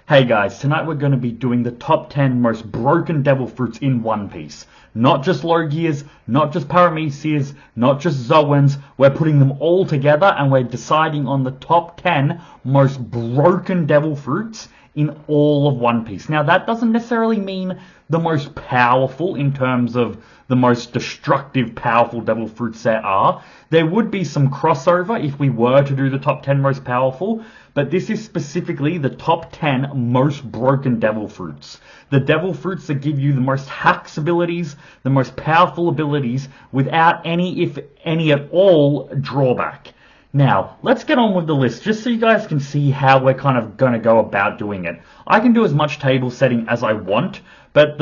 Hey guys, tonight we're going to be doing the top 10 most broken devil fruits in One Piece. Not just Logias, not just Paramecias, not just Zoans. We're putting them all together and we're deciding on the top 10 most broken devil fruits in all of One Piece. Now that doesn't necessarily mean the most powerful in terms of the most destructive, powerful devil fruits there are. There would be some crossover if we were to do the top 10 most powerful, but this is specifically the top 10 most broken devil fruits. The devil fruits that give you the most hacks abilities, the most powerful abilities, without any, if any at all, drawback. Now, let's get on with the list, just so you guys can see how we're kind of going to go about doing it. I can do as much table setting as I want, but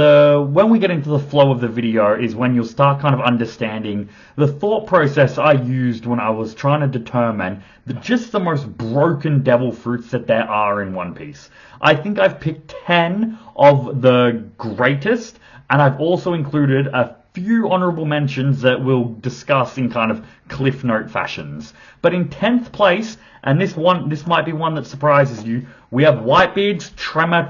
when we get into the flow of the video is when you'll start kind of understanding the thought process I used when I was trying to determine just the most broken devil fruits that there are in One Piece. I think I've picked 10 of the greatest, and I've also included a few honorable mentions that we'll discuss in kind of cliff note fashions. But in 10th place, and this might be one that surprises you, we have Whitebeard's Tremor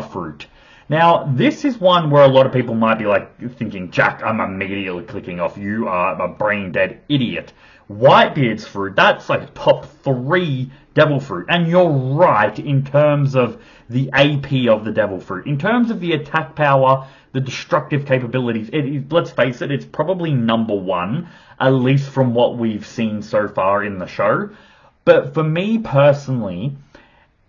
fruit. Now, this is one where a lot of people might be like thinking, Jack, I'm immediately clicking off, you are a brain dead idiot. Whitebeard's fruit, that's like top 3 devil fruit. And you're right in terms of the AP of the devil fruit. In terms of the attack power, the destructive capabilities, let's face it, it's probably number 1, at least from what we've seen so far in the show. But for me personally,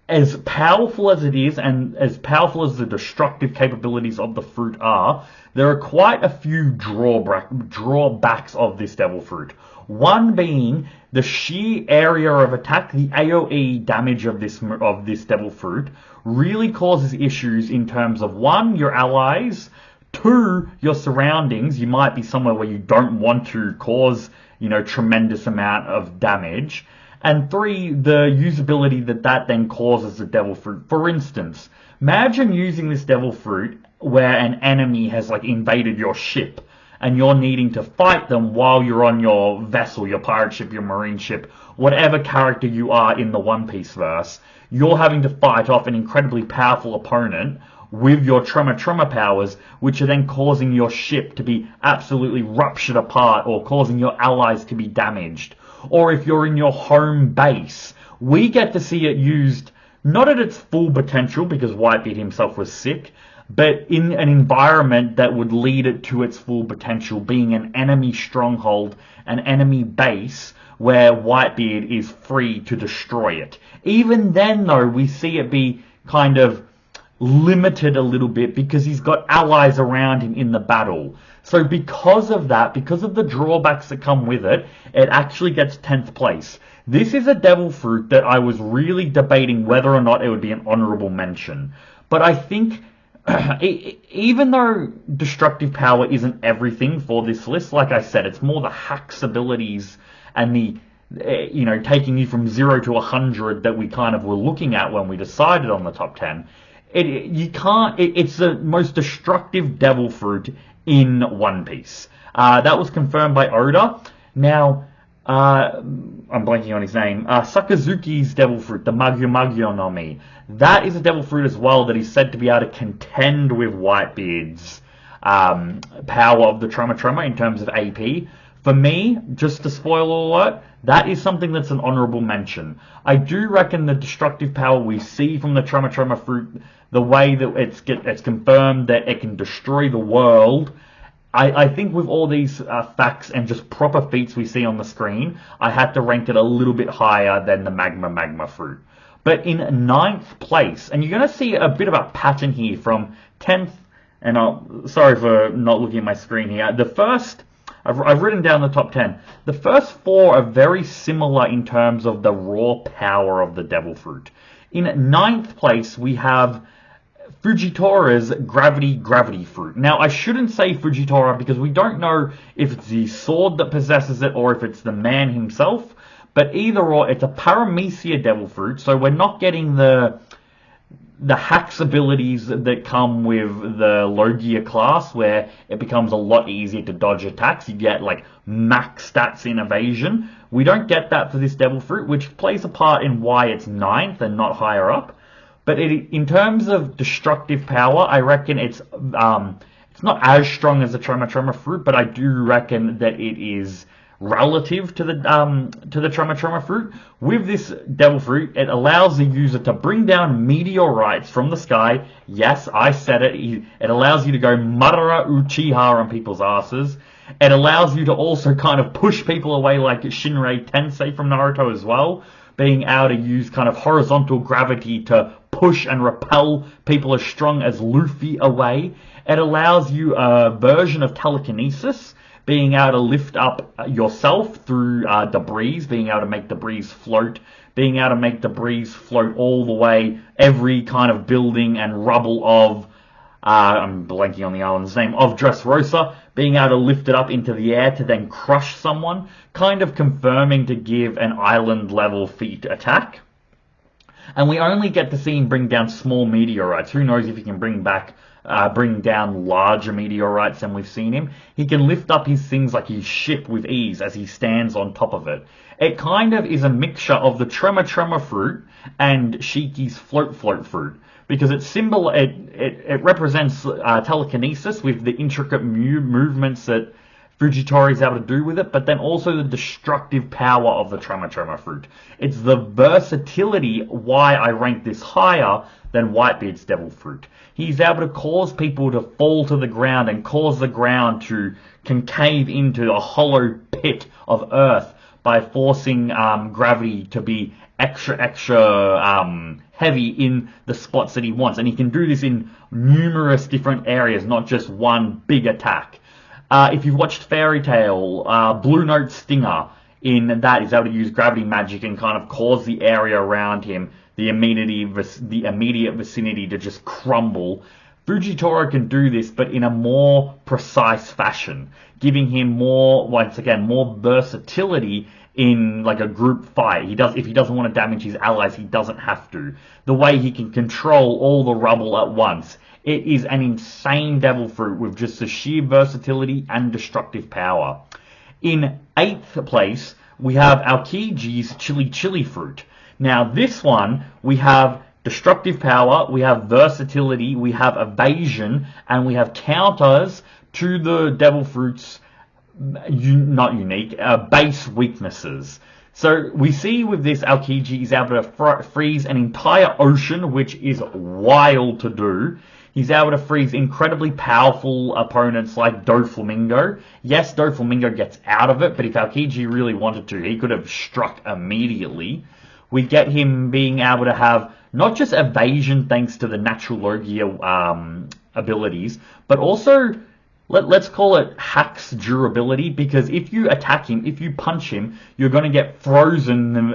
as powerful as it is, and as powerful as the destructive capabilities of the fruit are, there are quite a few drawbacks of this devil fruit. One being the sheer area of attack, the AoE damage of this devil fruit really causes issues in terms of 1, your allies, 2, your surroundings. You might be somewhere where you don't want to cause, tremendous amount of damage. And 3, the usability that then causes the devil fruit. For instance, imagine using this devil fruit where an enemy has invaded your ship and you're needing to fight them while you're on your vessel, your pirate ship, your marine ship, whatever character you are in the One Piece verse. You're having to fight off an incredibly powerful opponent with your Tremor powers, which are then causing your ship to be absolutely ruptured apart or causing your allies to be damaged. Or if you're in your home base, we get to see it used not at its full potential because Whitebeard himself was sick, but in an environment that would lead it to its full potential, being an enemy stronghold, an enemy base where Whitebeard is free to destroy it. Even then, though, we see it be kind of limited a little bit because he's got allies around him in the battle. So because of that, because of the drawbacks that come with it, it actually gets 10th place. This is a devil fruit that I was really debating whether or not it would be an honorable mention. But I think even though destructive power isn't everything for this list, like I said, it's more the hacks abilities and the taking you from 0 to 100 that we kind of were looking at when we decided on the top 10. It's the most destructive devil fruit in One Piece. That was confirmed by Oda. Now, I'm blanking on his name. Sakazuki's devil fruit, the Magyo no Mi. That is a devil fruit as well that is said to be able to contend with Whitebeard's power of the Tremor in terms of AP. For me, just to spoil alert, that is something that's an honorable mention. I do reckon the destructive power we see from the Tremor fruit, the way that it's confirmed that it can destroy the world, I think with all these facts and just proper feats we see on the screen, I had to rank it a little bit higher than the Magma fruit. But in 9th place, and you're going to see a bit of a pattern here from 10th, and sorry for not looking at my screen here. The first, I've written down the top 10. The first 4 are very similar in terms of the raw power of the devil fruit. In 9th place, we have Fujitori's Gravity fruit. Now, I shouldn't say Fujitora because we don't know if it's the sword that possesses it or if it's the man himself. But either or, it's a Paramecia devil fruit, so we're not getting the hacks abilities that come with the Logia class, where it becomes a lot easier to dodge attacks. You get max stats in evasion. We don't get that for this devil fruit, which plays a part in why it's 9th and not higher up. But in terms of destructive power, I reckon it's not as strong as the Trema fruit, but I do reckon that it is relative to the Trema fruit. With this devil fruit, it allows the user to bring down meteorites from the sky. Yes, I said it. It allows you to go Madara Uchiha on people's asses. It allows you to also kind of push people away like Shinrei Tensei from Naruto as well, being able to use kind of horizontal gravity to push and repel people as strong as Luffy away. It allows you a version of telekinesis, being able to lift up yourself through debris, being able to make debris float, being able to make debris float all the way, every kind of building and rubble of, I'm blanking on the island's name, of Dressrosa, being able to lift it up into the air to then crush someone, kind of confirming to give an island level feat attack. And we only get to see him bring down small meteorites. Who knows if he can bring down larger meteorites than we've seen him. He can lift up his things like his ship with ease as he stands on top of it. It kind of is a mixture of the Trema fruit and Shiki's float fruit, because it represents telekinesis with the intricate movements that Fujitora is able to do with it, but then also the destructive power of the Trema fruit. It's the versatility why I rank this higher than Whitebeard's devil fruit. He's able to cause people to fall to the ground and cause the ground to concave into a hollow pit of earth by forcing gravity to be extra heavy in the spots that he wants. And he can do this in numerous different areas, not just one big attack. If you've watched Fairy Tail, Blue Note Stinger, in that he's able to use gravity magic and kind of cause the area around him, the immediate vicinity, to just crumble. Fujitora can do this, but in a more precise fashion, giving him once again, more versatility in like a group fight. If he doesn't want to damage his allies, he doesn't have to. The way he can control all the rubble at once. It is an insane devil fruit with just the sheer versatility and destructive power. In 8th place, we have Aokiji's Chili fruit. Now this one, we have destructive power, we have versatility, we have evasion, and we have counters to the devil fruit's base weaknesses. So we see with this, Aokiji is able to freeze an entire ocean, which is wild to do. He's able to freeze incredibly powerful opponents like Doflamingo. Yes, Doflamingo gets out of it, but if Aokiji really wanted to, he could have struck immediately. We get him being able to have not just evasion thanks to the natural Logia abilities, but also, let's call it hacks durability, because if you attack him, if you punch him, you're going to get frozen,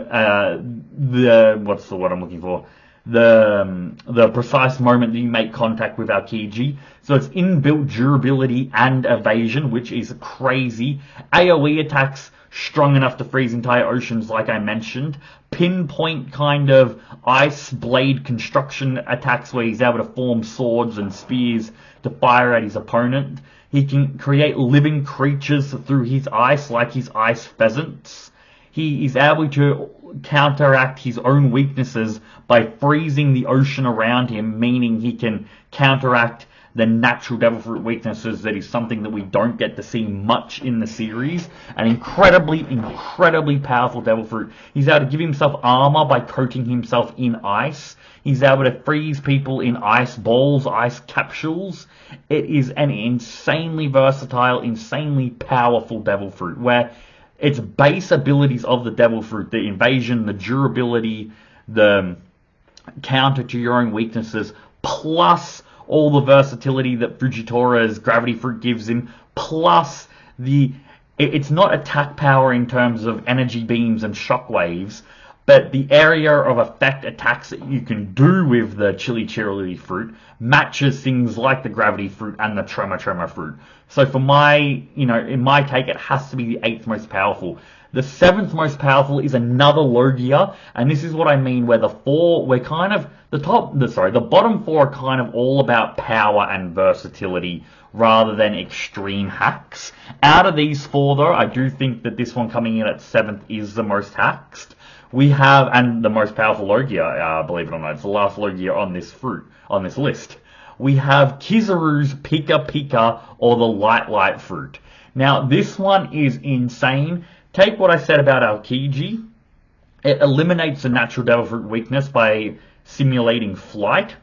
what's the word I'm looking for? The precise moment that you make contact with Aokiji. So it's inbuilt durability and evasion, which is crazy. AoE attacks strong enough to freeze entire oceans, like I mentioned. Pinpoint kind of ice blade construction attacks where he's able to form swords and spears to fire at his opponent. He can create living creatures through his ice, like his ice pheasants. He is able to counteract his own weaknesses by freezing the ocean around him, meaning he can counteract the natural devil fruit weaknesses. That is something that we don't get to see much in the series. An incredibly powerful devil fruit. He's able to give himself armor by coating himself in ice. He's able to freeze people in ice balls, ice capsules. It is an insanely versatile, insanely powerful devil fruit, where its base abilities of the devil fruit, the invasion, the durability, the counter to your own weaknesses, plus all the versatility that Fujitora's gravity fruit gives him, plus it's not attack power in terms of energy beams and shockwaves, but the area of effect attacks that you can do with the Chili fruit matches things like the gravity fruit and the Trema fruit. So for in my take, it has to be the 8th most powerful. The 7th most powerful is another Logia, and this is what I mean, where the bottom 4 are kind of all about power and versatility rather than extreme hacks. Out of these 4 though, I do think that this one coming in at 7th is the most hacked. We have, and the most powerful Logia, believe it or not, it's the last Logia on this on this list. We have Kizaru's Pika Pika, or the Light fruit. Now, this one is insane. Take what I said about Aokiji. It eliminates the natural Devil Fruit weakness by simulating flight.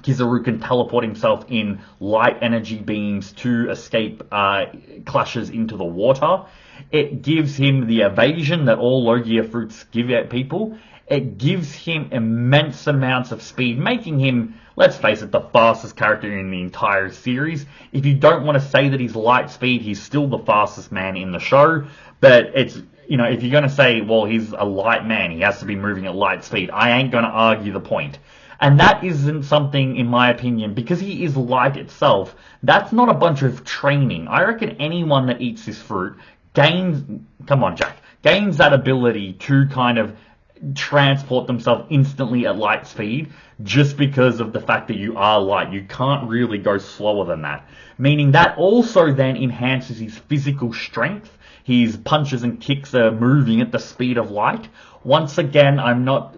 Kizaru can teleport himself in light energy beams to escape clashes into the water. It gives him the evasion that all Logia fruits give at people. It gives him immense amounts of speed, making him, let's face it, the fastest character in the entire series. If you don't want to say that he's light speed, he's still the fastest man in the show. But it's, you know, if you're going to say, well, he's a light man, he has to be moving at light speed, I ain't going to argue the point. And that isn't something, in my opinion, because he is light itself, that's not a bunch of training. I reckon anyone that eats this fruit gains, come on, Jack, gains that ability to kind of transport themselves instantly at light speed just because of the fact that you are light. You can't really go slower than that. Meaning that also then enhances his physical strength. His punches and kicks are moving at the speed of light. Once again, I'm not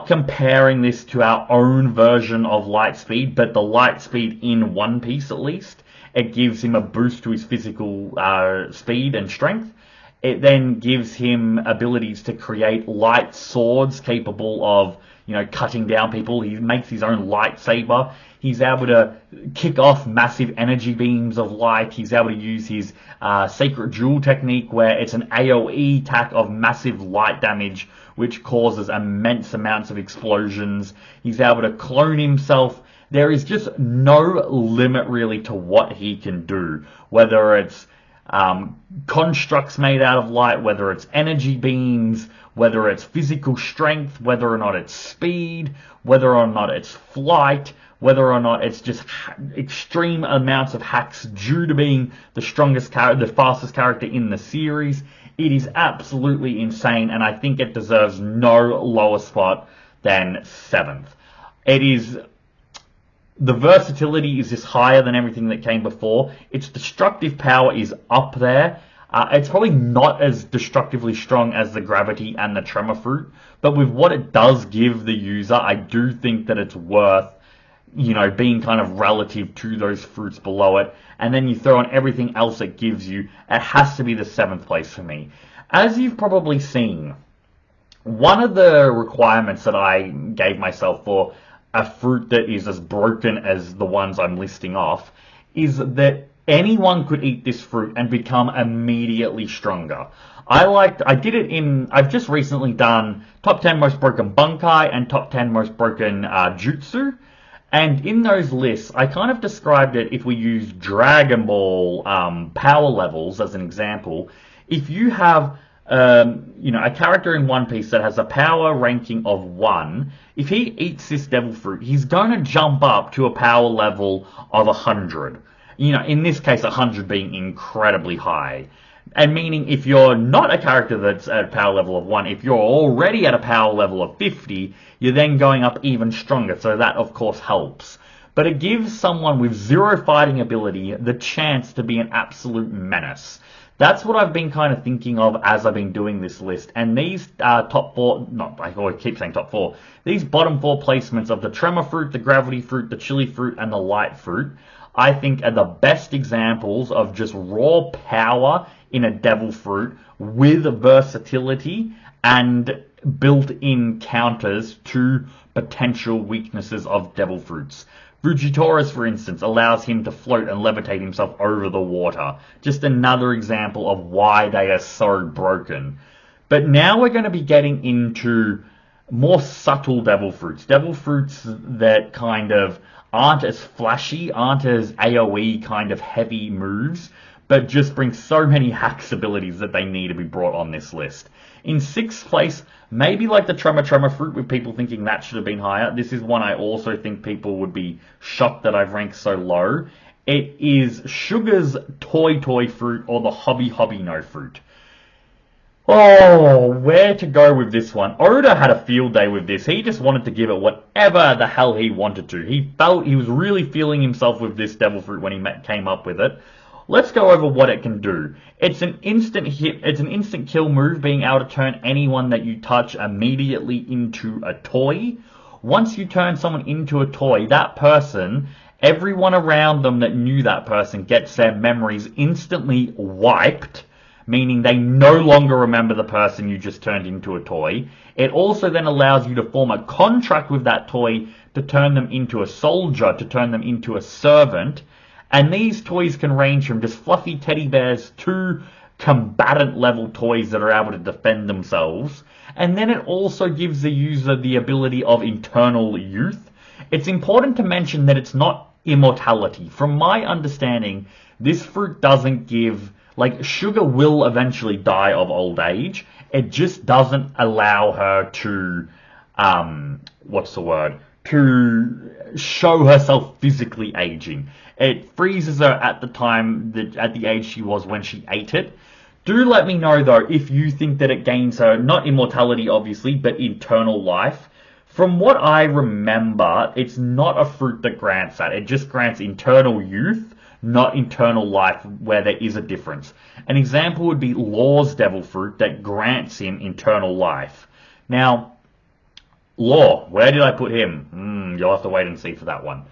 comparing this to our own version of light speed, but the light speed in One Piece at least. It gives him a boost to his physical speed and strength. It then gives him abilities to create light swords capable of, you know, cutting down people. He makes his own lightsaber. He's able to kick off massive energy beams of light. He's able to use his Sacred Jewel technique, where it's an AoE attack of massive light damage, which causes immense amounts of explosions. He's able to clone himself. There is just no limit really to what he can do, whether it's constructs made out of light, whether it's energy beams, whether it's physical strength, whether or not it's speed, whether or not it's flight, whether or not it's just extreme amounts of hacks due to being the the fastest character in the series. It is absolutely insane, and I think it deserves no lower spot than 7th. The versatility is just higher than everything that came before. Its destructive power is up there. It's probably not as destructively strong as the Gravity and the Tremor Fruit, but with what it does give the user, I do think that it's worth, you know, being kind of relative to those fruits below it. And then you throw on everything else it gives you, it has to be the 7th place for me. As you've probably seen, one of the requirements that I gave myself for a fruit that is as broken as the ones I'm listing off is that anyone could eat this fruit and become immediately stronger. I've just recently done top 10 most broken Bunkai and top 10 most broken Jutsu. And in those lists, I kind of described it if we use Dragon Ball power levels as an example. If you have a character in One Piece that has a power ranking of 1, if he eats this devil fruit, he's going to jump up to a power level of 100. You know, in this case, 100 being incredibly high. And meaning if you're not a character that's at a power level of 1, if you're already at a power level of 50, you're then going up even stronger. So that, of course, helps. But it gives someone with 0 fighting ability the chance to be an absolute menace. That's what I've been kind of thinking of as I've been doing this list. And these top 4, I always keep saying top 4, these bottom 4 placements of the Tremor Fruit, the Gravity Fruit, the Chili Fruit, and the Light Fruit, I think are the best examples of just raw power in a devil fruit with versatility and built-in counters to potential weaknesses of devil fruits. Fujitaurus, for instance, allows him to float and levitate himself over the water. Just another example of why they are so broken. But now we're going to be getting into more subtle devil fruits that kind of aren't as flashy, aren't as AoE kind of heavy moves, but just bring so many hacks abilities that they need to be brought on this list. In 6th place, maybe like the Tremor Fruit, with people thinking that should have been higher. This is one I also think people would be shocked that I've ranked so low. It is Sugar's Toy Fruit, or the Hobby No Fruit. Oh, where to go with this one? Oda had a field day with this. He just wanted to give it whatever the hell he wanted to. He was really feeling himself with this devil fruit when he came up with it. Let's go over what it can do. It's an instant hit, it's an instant kill move, being able to turn anyone that you touch immediately into a toy. Once you turn someone into a toy, that person, everyone around them that knew that person, gets their memories instantly wiped, meaning they no longer remember the person you just turned into a toy. It also then allows you to form a contract with that toy to turn them into a soldier, to turn them into a servant. And these toys can range from just fluffy teddy bears to combatant level toys that are able to defend themselves. And then it also gives the user the ability of eternal youth. It's important to mention that it's not immortality. From my understanding, this fruit doesn't give, like, Sugar will eventually die of old age. It just doesn't allow her to, to show herself physically aging. It freezes her at the time, at the age she was when she ate it. Do let me know, though, if you think that it gains her, not immortality, obviously, but eternal life. From what I remember, it's not a fruit that grants that. It just grants eternal youth, not eternal life, where there is a difference. An example would be Law's Devil Fruit that grants him eternal life. Now, Law, where did I put him? You'll have to wait and see for that one.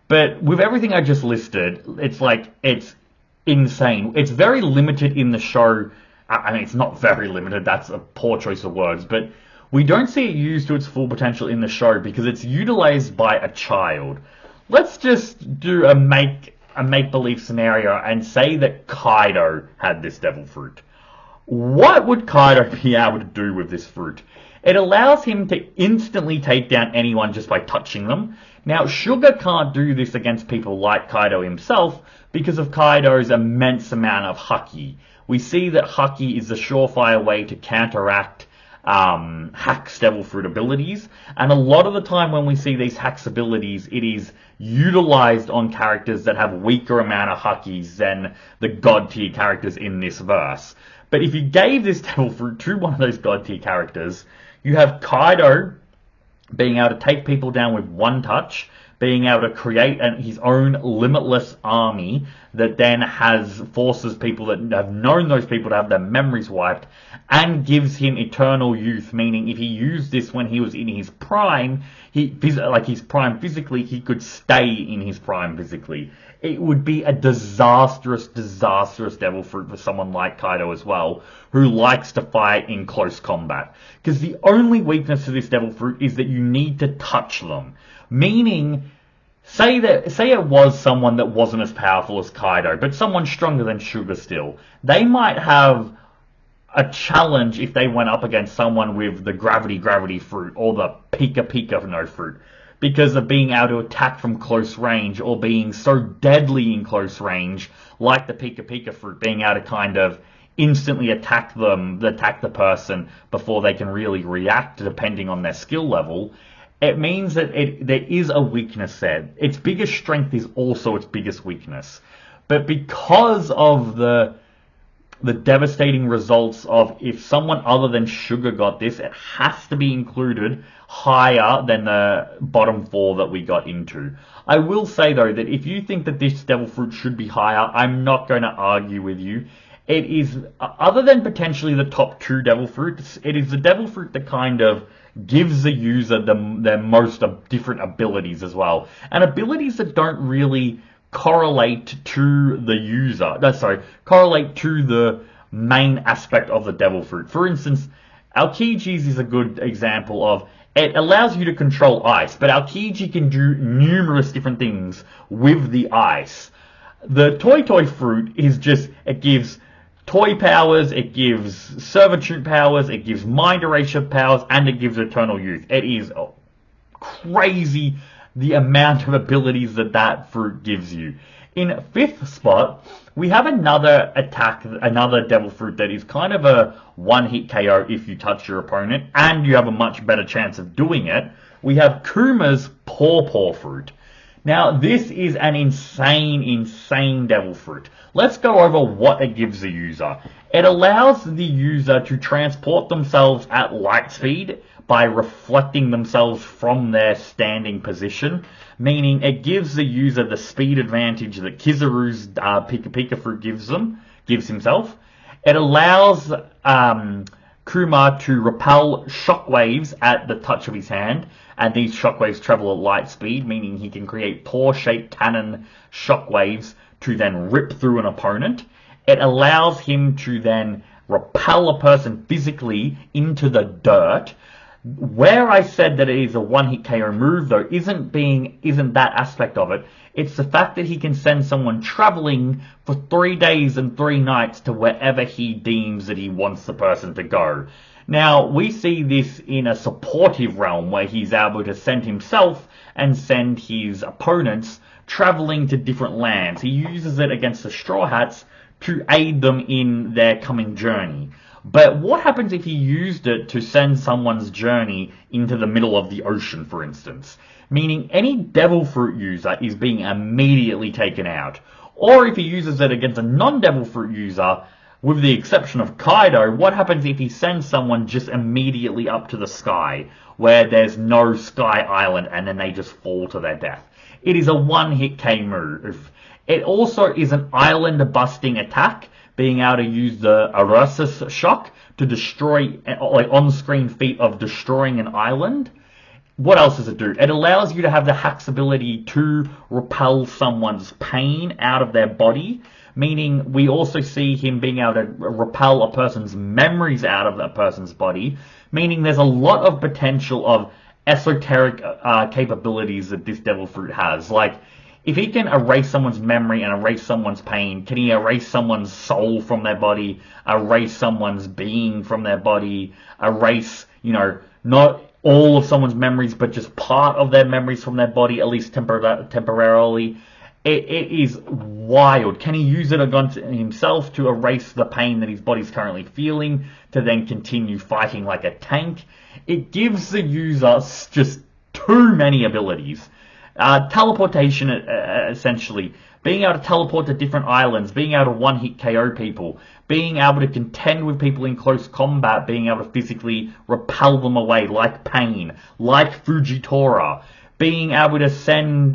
But with everything I just listed, it's insane. It's very limited in the show. I mean, it's not very limited, that's a poor choice of words, but we don't see it used to its full potential in the show because it's utilized by a child. Let's just do a make-believe scenario and say that Kaido had this devil fruit. What would Kaido be able to do with this fruit? It allows him to instantly take down anyone just by touching them. Now, Sugar can't do this against people like Kaido himself because of Kaido's immense amount of Haki. We see that Haki is the surefire way to counteract Hack's Devil Fruit abilities, and a lot of the time when we see these Hack's abilities, it is utilized on characters that have weaker amount of Hakis than the God tier characters in this verse. But if you gave this Devil Fruit to one of those God tier characters, you have Kaido being able to take people down with one touch, being able to create his own limitless army that then forces people that have known those people to have their memories wiped, and gives him eternal youth, meaning if he used this when he was in his prime, his prime physically, he could stay in his prime physically. It would be a disastrous devil fruit for someone like Kaido as well, who likes to fight in close combat. Because the only weakness to this devil fruit is that you need to touch them. Meaning, say it was someone that wasn't as powerful as Kaido, but someone stronger than Sugar still. They might have a challenge if they went up against someone with the gravity fruit or the pika no fruit, because of being able to attack from close range or being so deadly in close range, like the pika fruit, being able to kind of instantly attack the person before they can really react, depending on their skill level. It means that there is a weakness there. Its biggest strength is also its biggest weakness. But because of the devastating results of if someone other than Sugar got this, it has to be included higher than the bottom 4 that we got into. I will say, though, that if you think that this devil fruit should be higher, I'm not going to argue with you. It is, other than potentially the top 2 devil fruits, it is the devil fruit that kind of gives the user their most different abilities as well. And abilities that don't really correlate to the user. Correlate to the main aspect of the devil fruit. For instance, Aokijis is a good example of, it allows you to control ice, but Aokiji can do numerous different things with the ice. The Toy fruit is just, it gives toy powers, it gives servitude powers, it gives mind erasure powers, and it gives eternal youth. It is crazy the amount of abilities that fruit gives you. In 5th spot, we have another devil fruit that is kind of a one-hit KO if you touch your opponent, and you have a much better chance of doing it. We have Kuma's Paw fruit. Now, this is an insane devil fruit. Let's go over what it gives the user. It allows the user to transport themselves at light speed by reflecting themselves from their standing position, meaning it gives the user the speed advantage that Kizaru's Pika Pika fruit gives himself. It allows Kuma to repel shockwaves at the touch of his hand, and these shockwaves travel at light speed, meaning he can create paw-shaped cannon shockwaves to then rip through an opponent. It allows him to then repel a person physically into the dirt. Where I said that it is a one-hit KO move, though, isn't that aspect of it. It's the fact that he can send someone traveling for 3 days and 3 nights to wherever he deems that he wants the person to go. Now, we see this in a supportive realm where he's able to send himself and send his opponents traveling to different lands. He uses it against the Straw Hats to aid them in their coming journey. But what happens if he used it to send someone's journey into the middle of the ocean, for instance? Meaning any Devil Fruit user is being immediately taken out. Or if he uses it against a non-Devil Fruit user, with the exception of Kaido, what happens if he sends someone just immediately up to the sky, where there's no Sky Island, and then they just fall to their death? It is a one-hit K move. It also is an island-busting attack, being able to use the Arasus Shock to destroy, like, on-screen feat of destroying an island. What else does it do? It allows you to have the Hack's ability to repel someone's pain out of their body, meaning we also see him being able to repel a person's memories out of that person's body, meaning there's a lot of potential of esoteric capabilities that this Devil Fruit has. Like, if he can erase someone's memory and erase someone's pain, can he erase someone's soul from their body, erase someone's being from their body, erase, not all of someone's memories, but just part of their memories from their body, at least temporarily? It is wild. Can he use it against himself to erase the pain that his body's currently feeling, to then continue fighting like a tank? It gives the user just too many abilities. Teleportation, essentially. Being able to teleport to different islands, being able to one-hit KO people, being able to contend with people in close combat, being able to physically repel them away, like Pain, like Fujitora, being able to send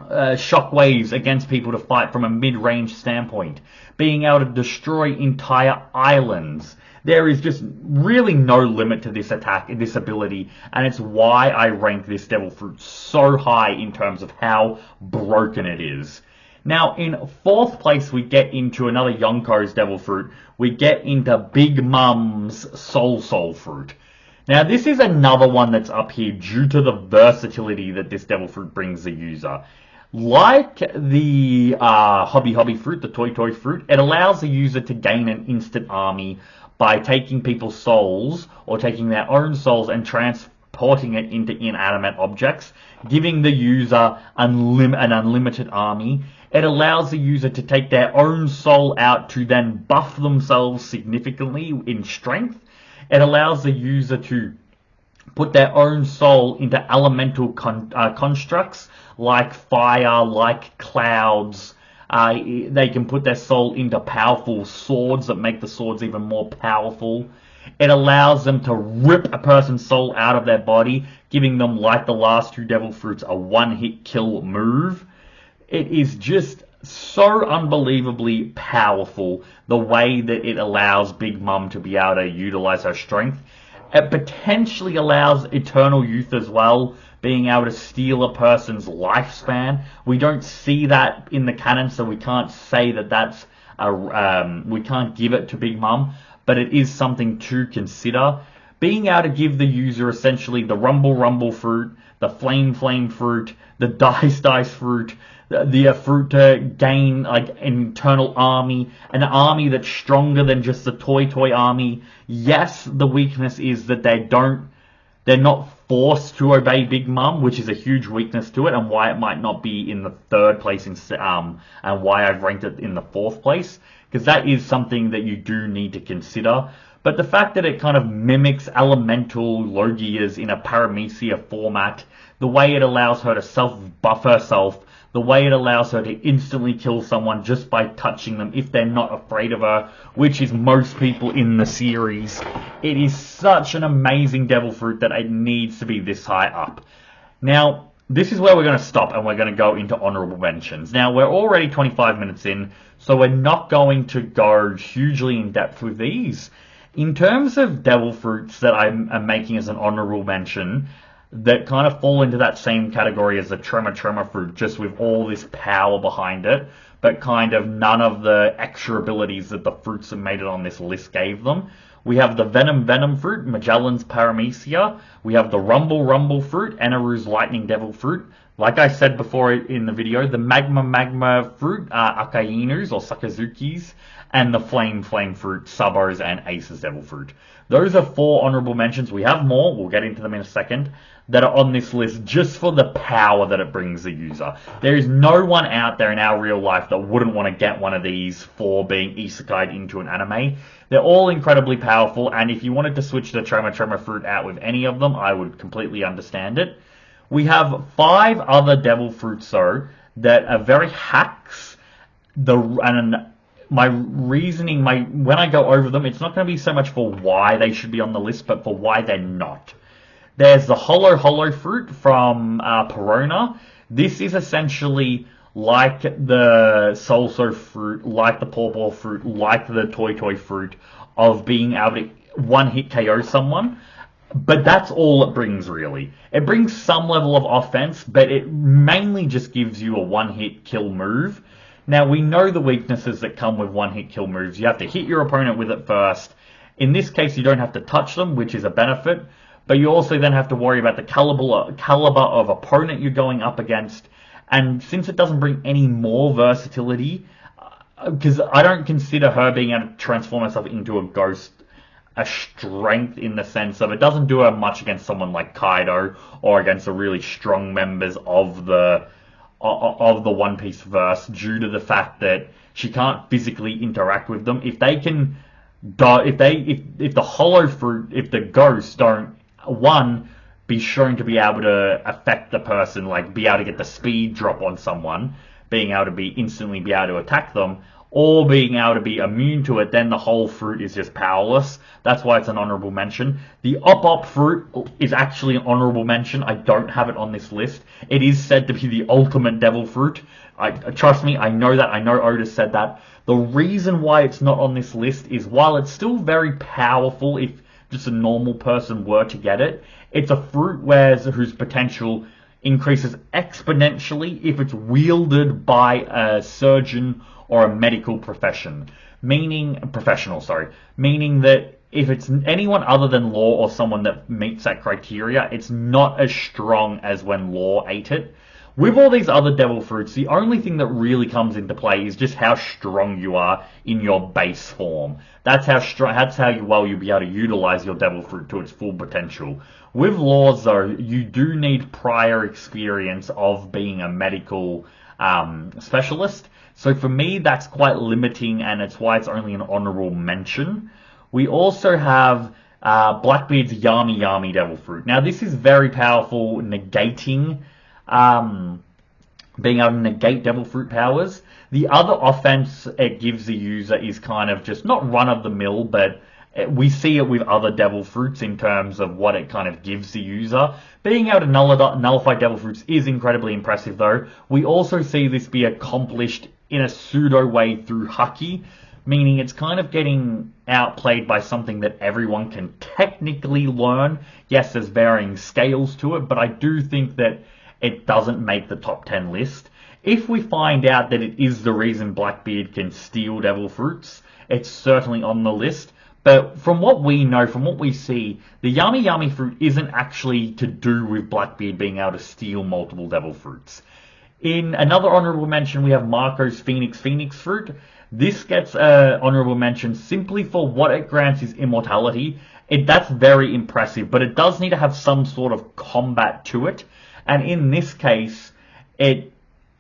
shockwaves against people to fight from a mid-range standpoint, being able to destroy entire islands. There is just really no limit to this attack, this ability, and it's why I rank this Devil Fruit so high in terms of how broken it is. Now, in 4th place, we get into another Yonko's Devil Fruit. We get into Big Mom's Soul Fruit. Now, this is another one that's up here due to the versatility that this Devil Fruit brings the user. Like the Hobby Fruit, the Toy Fruit, it allows the user to gain an instant army by taking people's souls, or taking their own souls and transporting it into inanimate objects, giving the user an unlimited army. It allows the user to take their own soul out to then buff themselves significantly in strength. It allows the user to put their own soul into elemental constructs, like fire, like clouds. They can put their soul into powerful swords that make the swords even more powerful. It allows them to rip a person's soul out of their body, giving them, like the last 2 Devil Fruits, a one-hit kill move. It is just so unbelievably powerful, the way that it allows Big Mom to be able to utilize her strength. It potentially allows Eternal Youth as well, being able to steal a person's lifespan. We don't see that in the canon, so we can't say that that's we can't give it to Big Mom, but it is something to consider. Being able to give the user essentially the Rumble Fruit, the Flame Fruit, the Dice Fruit, the fruit to gain like an internal army, an army that's stronger than just the Toy army. Yes, the weakness is that they're not forced to obey Big Mom, which is a huge weakness to it, and why it might not be in the 3rd place, and why I've ranked it in the 4th place, because that is something that you do need to consider. But the fact that it kind of mimics elemental Logias in a Paramecia format, the way it allows her to self-buff herself the way it allows her to instantly kill someone just by touching them if they're not afraid of her, which is most people in the series. It is such an amazing devil fruit that it needs to be this high up. Now, this is where we're going to stop and we're going to go into honorable mentions. Now, we're already 25 minutes in, so we're not going to go hugely in depth with these. In terms of devil fruits that I'm making as an honorable mention, that kind of fall into that same category as the Tremor fruit, just with all this power behind it, but kind of none of the extra abilities that the fruits that made it on this list gave them. We have the Venom fruit, Magellan's Paramecia. We have the Rumble fruit, Eneru's Lightning Devil fruit. Like I said before in the video, the Magma fruit, Akainu's or Sakazuki's, and the Flame fruit, Sabo's and Ace's Devil fruit. Those are 4 honorable mentions. We have more, we'll get into them in a second, that are on this list just for the power that it brings the user. There is no one out there in our real life that wouldn't want to get one of these for being isekai'd into an anime. They're all incredibly powerful, and if you wanted to switch the Tremor fruit out with any of them, I would completely understand it. We have 5 other devil fruits, though, that are very hacks. My reasoning, when I go over them, it's not going to be so much for why they should be on the list, but for why they're not. There's the Hollow fruit from Perona. This is essentially like the Solso fruit, like the Pawpaw fruit, like the Toy fruit, of being able to one-hit KO someone. But that's all it brings, really. It brings some level of offense, but it mainly just gives you a one-hit kill move. Now, we know the weaknesses that come with one-hit kill moves. You have to hit your opponent with it first. In this case, you don't have to touch them, which is a benefit. But you also then have to worry about the caliber of opponent you're going up against. And since it doesn't bring any more versatility, because I don't consider her being able to transform herself into a ghost a strength in the sense of it doesn't do her much against someone like Kaido or against the really strong members of the One Piece verse, due to the fact that she can't physically interact with them. If they can, if the Hollow fruit, if the ghosts don't, one, be shown to be able to affect the person, like be able to get the speed drop on someone, being able to instantly be able to attack them, or being able to be immune to it, then the whole fruit is just powerless. That's why it's an honorable mention. The Op fruit is actually an honorable mention. I don't have it on this list. It is said to be the ultimate devil fruit. Trust me, I know that. I know Otis said that. The reason why it's not on this list is while it's still very powerful if just a normal person were to get it, it's a fruit whose potential increases exponentially if it's wielded by a surgeon or a medical professional, meaning that if it's anyone other than Law or someone that meets that criteria, it's not as strong as when Law ate it. With all these other devil fruits, the only thing that really comes into play is just how strong you are in your base form. That's how well you'll be able to utilize your devil fruit to its full potential. With Laws, though, you do need prior experience of being a medical specialist. So for me, that's quite limiting, and it's why it's only an honorable mention. We also have Blackbeard's Yami Devil Fruit. Now, this is very powerful, negating, being able to negate Devil Fruit powers. The other offense it gives the user is kind of just not run-of-the-mill, but we see it with other Devil Fruits in terms of what it kind of gives the user. Being able to nullify Devil Fruits is incredibly impressive, though. We also see this be accomplished in a pseudo way through Haki, meaning it's kind of getting outplayed by something that everyone can technically learn. Yes, there's varying scales to it, but I do think that it doesn't make the top 10 list. If we find out that it is the reason Blackbeard can steal Devil Fruits, it's certainly on the list. But from what we know, from what we see, the Yami Fruit isn't actually to do with Blackbeard being able to steal multiple Devil Fruits. In another honorable mention, we have Marco's Phoenix Fruit. This gets an honorable mention simply for what it grants is immortality. That's very impressive, but it does need to have some sort of combat to it. And in this case, if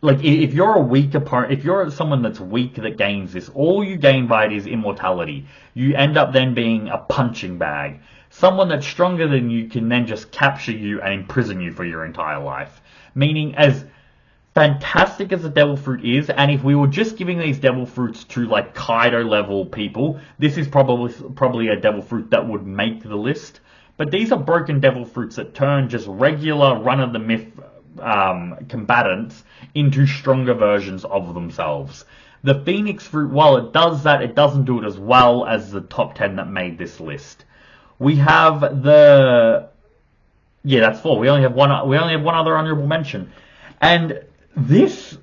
you're a weak opponent, if you're someone that's weak that gains this, all you gain by it is immortality. You end up then being a punching bag. Someone that's stronger than you can then just capture you and imprison you for your entire life. Meaning, as fantastic as a devil fruit is, and if we were just giving these devil fruits to like Kaido level people, this is probably a devil fruit that would make the list. But these are broken devil fruits that turn just regular run-of-the-myth combatants into stronger versions of themselves. The Phoenix fruit, while it does that, it doesn't do it as well as the top 10 that made this list. We have that's 4. We only have one other honorable mention. And this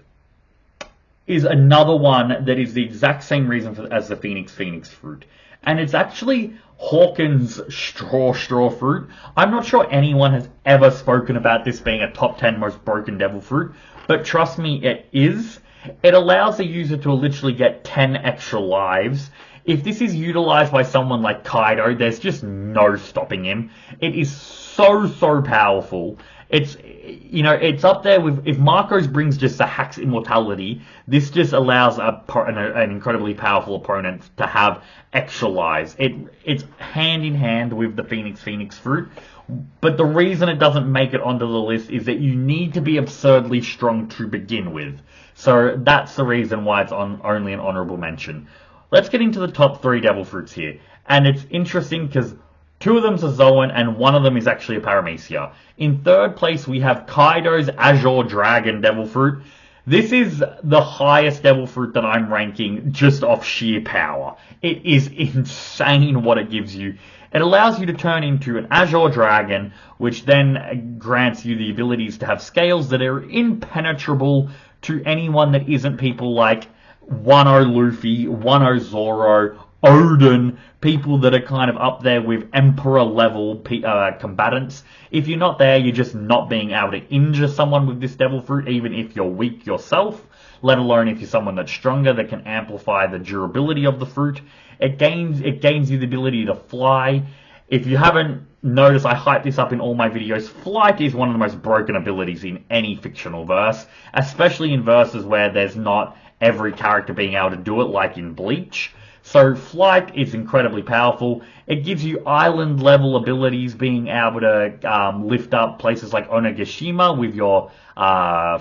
is another one that is the exact same reason as the Phoenix fruit. And it's actually Hawkins straw fruit. I'm not sure anyone has ever spoken about this being a top 10 most broken devil fruit, but trust me, it is. It allows the user to literally get 10 extra lives. If this is utilized by someone like Kaido, there's just no stopping him. It is so powerful. It's up there with, if Marcos brings just the Hack's immortality, this just allows an incredibly powerful opponent to have extra lives. It's hand in hand with the Phoenix fruit, but the reason it doesn't make it onto the list is that you need to be absurdly strong to begin with. So that's the reason why it's only an honorable mention. Let's get into the top 3 devil fruits here, and it's interesting because 2 of them are Zoan, and 1 of them is actually a Paramecia. In 3rd place, we have Kaido's Azure Dragon Devil Fruit. This is the highest Devil Fruit that I'm ranking just off sheer power. It is insane what it gives you. It allows you to turn into an Azure Dragon, which then grants you the abilities to have scales that are impenetrable to anyone that isn't people like Wano Luffy, Wano Zoro, Odin, people that are kind of up there with Emperor level combatants. If you're not there, you're just not being able to injure someone with this devil fruit, even if you're weak yourself, let alone if you're someone that's stronger that can amplify the durability of the fruit. It gains you the ability to fly. If you haven't noticed, I hype this up in all my videos. Flight is one of the most broken abilities in any fictional verse, especially in verses where there's not every character being able to do it, like in Bleach. So flight is incredibly powerful. It gives you island level abilities, being able to lift up places like Onigashima with your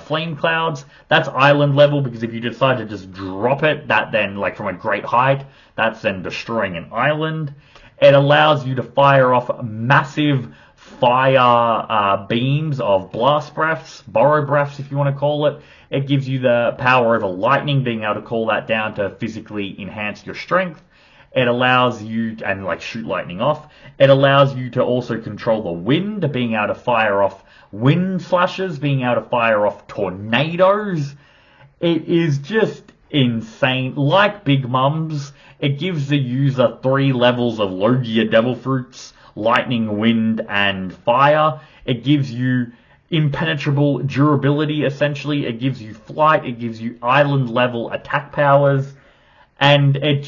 flame clouds. That's island level, because if you decide to just drop it, that then, like from a great height, that's then destroying an island. It allows you to fire off massive fire beams of blast breaths, borrow breaths if you want to call it. It gives you the power over lightning, being able to call that down to physically enhance your strength. It allows you, and like shoot lightning off. It allows you to also control the wind, being able to fire off wind slashes, being able to fire off tornadoes. It is just insane. Like Big Mums, it gives the user 3 levels of Logia Devil Fruits, lightning, wind, and fire. It gives you impenetrable durability, essentially. It gives you flight, it gives you island level attack powers, and it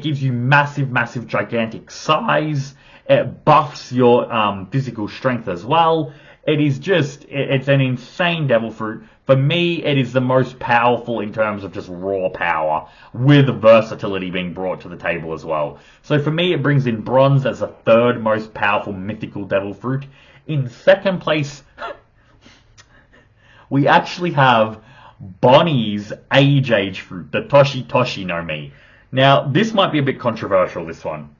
gives you massive gigantic size. It buffs your physical strength as well. It's an insane devil fruit. For me, it is the most powerful in terms of just raw power, with versatility being brought to the table as well. So for me, it brings in bronze as the 3rd most powerful mythical devil fruit. In 2nd place, we actually have Bonnie's Age fruit, the Toshi no Mi. Now, this might be a bit controversial, this one.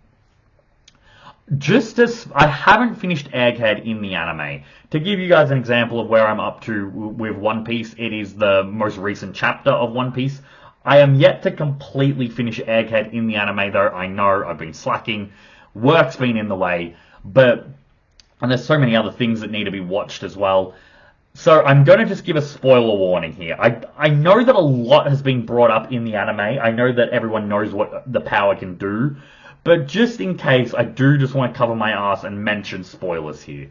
Just as I haven't finished Egghead in the anime, to give you guys an example of where I'm up to with One Piece, it is the most recent chapter of One Piece. I am yet to completely finish Egghead in the anime, though. I know I've been slacking, work's been in the way, and there's so many other things that need to be watched as well. So I'm going to just give a spoiler warning here. I know that a lot has been brought up in the anime. I know that everyone knows what the power can do. But just in case, I do just want to cover my ass and mention spoilers here.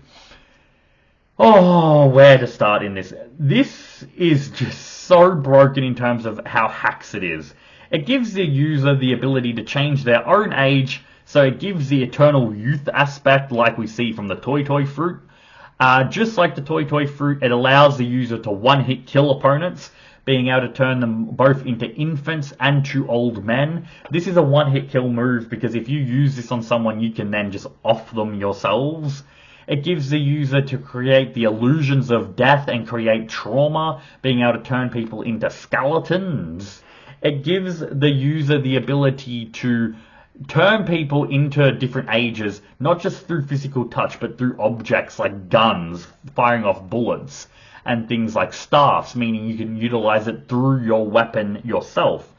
Oh, where to start in this? This is just so broken in terms of how hacks it is. It gives the user the ability to change their own age, so it gives the eternal youth aspect like we see from the Toy fruit. Just like the Toy fruit, it allows the user to one-hit kill opponents, being able to turn them both into infants and to old men. This is a one-hit kill move, because if you use this on someone, you can then just off them yourselves. It gives the user to create the illusions of death and create trauma, being able to turn people into skeletons. It gives the user the ability to turn people into different ages, not just through physical touch, but through objects like guns, firing off bullets, and things like staffs, meaning you can utilize it through your weapon yourself.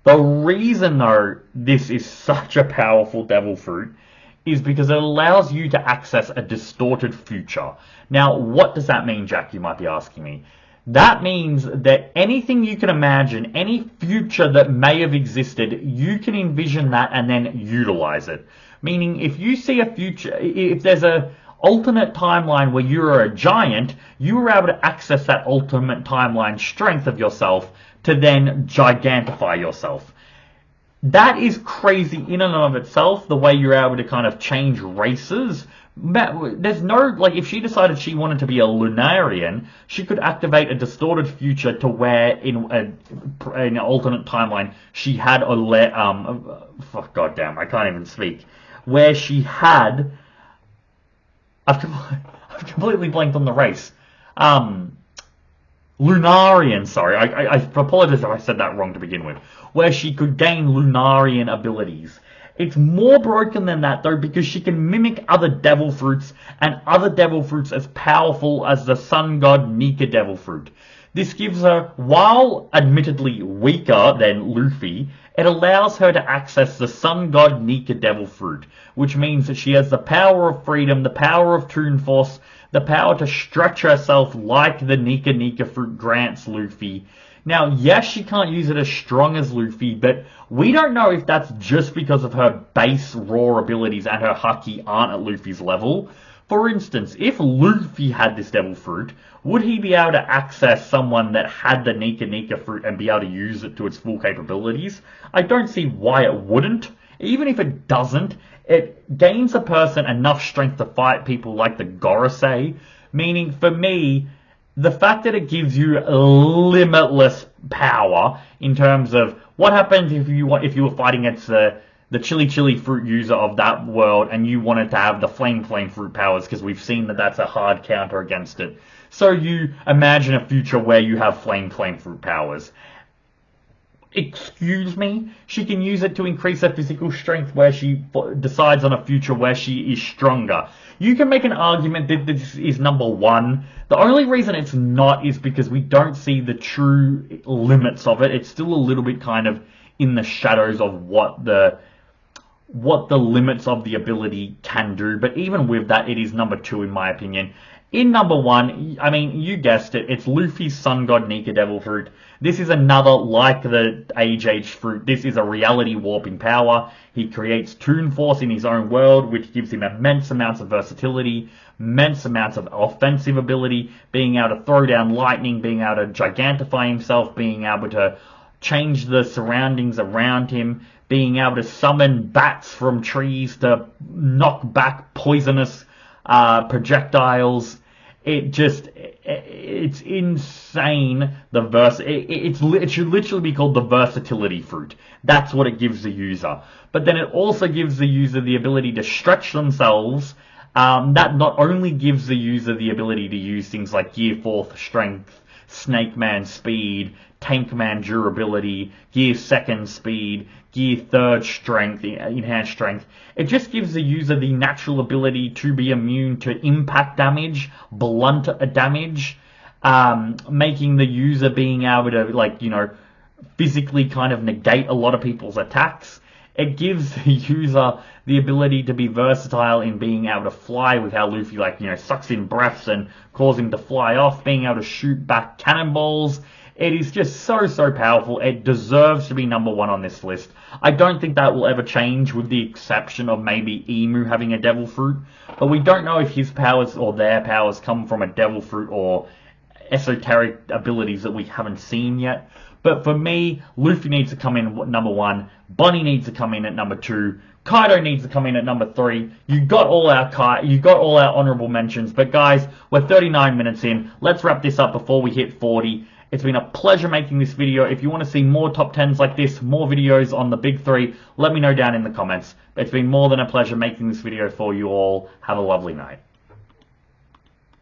The reason, though, this is such a powerful devil fruit is because it allows you to access a distorted future. Now, what does that mean, Jack, you might be asking me? That means that anything you can imagine, any future that may have existed, you can envision that and then utilize it. Meaning, if you see a future, if there's a alternate timeline where you're a giant, you were able to access that ultimate timeline strength of yourself to then gigantify yourself. That is crazy in and of itself, the way you're able to kind of change races. There's no, like, if she decided she wanted to be a Lunarian, she could activate a distorted future to where in an alternate timeline she had fuck, goddamn, I can't even speak, where she had, I've completely blanked on the race. Lunarian, sorry, I apologize if I said that wrong to begin with, where she could gain Lunarian abilities. It's more broken than that, though, because she can mimic other devil fruits, and other devil fruits as powerful as the sun god Nika devil fruit. This gives her, while admittedly weaker than Luffy, it allows her to access the sun god Nika devil fruit, which means that she has the power of freedom, the power of Toon Force, the power to stretch herself like the Nika fruit grants Luffy. Now, yes, she can't use it as strong as Luffy, but we don't know if that's just because of her base raw abilities and her haki aren't at Luffy's level. For instance, if Luffy had this devil fruit, would he be able to access someone that had the Nika fruit and be able to use it to its full capabilities? I don't see why it wouldn't. Even if it doesn't, it gains a person enough strength to fight people like the Gorosei, meaning for me, the fact that it gives you limitless power in terms of what happens if you were fighting against the chili fruit user of that world and you wanted to have the flame fruit powers, because we've seen that that's a hard counter against it. So you imagine a future where you have flame fruit powers. Excuse me? She can use it to increase her physical strength where she decides on a future where she is stronger. You can make an argument that this is number one. The only reason it's not is because we don't see the true limits of it. It's still a little bit kind of in the shadows of what the limits of the ability can do. But even with that, it is number two in my opinion. In number one, I mean, you guessed it, it's Luffy's Sun God Nika Devil Fruit. This is another, like the Age Fruit, this is a reality warping power. He creates Toon Force in his own world, which gives him immense amounts of versatility, immense amounts of offensive ability, being able to throw down lightning, being able to gigantify himself, being able to change the surroundings around him, being able to summon bats from trees to knock back poisonous projectiles. It's insane. It should literally be called the versatility fruit. That's what it gives the user. But then it also gives the user the ability to stretch themselves. That not only gives the user the ability to use things like Gear 4th strength, Snake Man speed, Tank Man durability, Gear 2nd speed, Gear 3rd strength, enhanced strength. It just gives the user the natural ability to be immune to impact damage, blunt damage, making the user being able to, physically kind of negate a lot of people's attacks. It gives the user the ability to be versatile in being able to fly with how Luffy, sucks in breaths and cause him to fly off, being able to shoot back cannonballs. It is just so powerful. It deserves to be number one on this list. I don't think that will ever change, with the exception of maybe Emu having a devil fruit. But we don't know if his powers or their powers come from a devil fruit or esoteric abilities that we haven't seen yet. But for me, Luffy needs to come in at number one. Bonnie needs to come in at number two. Kaido needs to come in at number 3. You got all our honorable mentions. But guys, we're 39 minutes in. Let's wrap this up before we hit 40. It's been a pleasure making this video. If you want to see more top 10s like this, more videos on the big 3, let me know down in the comments. It's been more than a pleasure making this video for you all. Have a lovely night.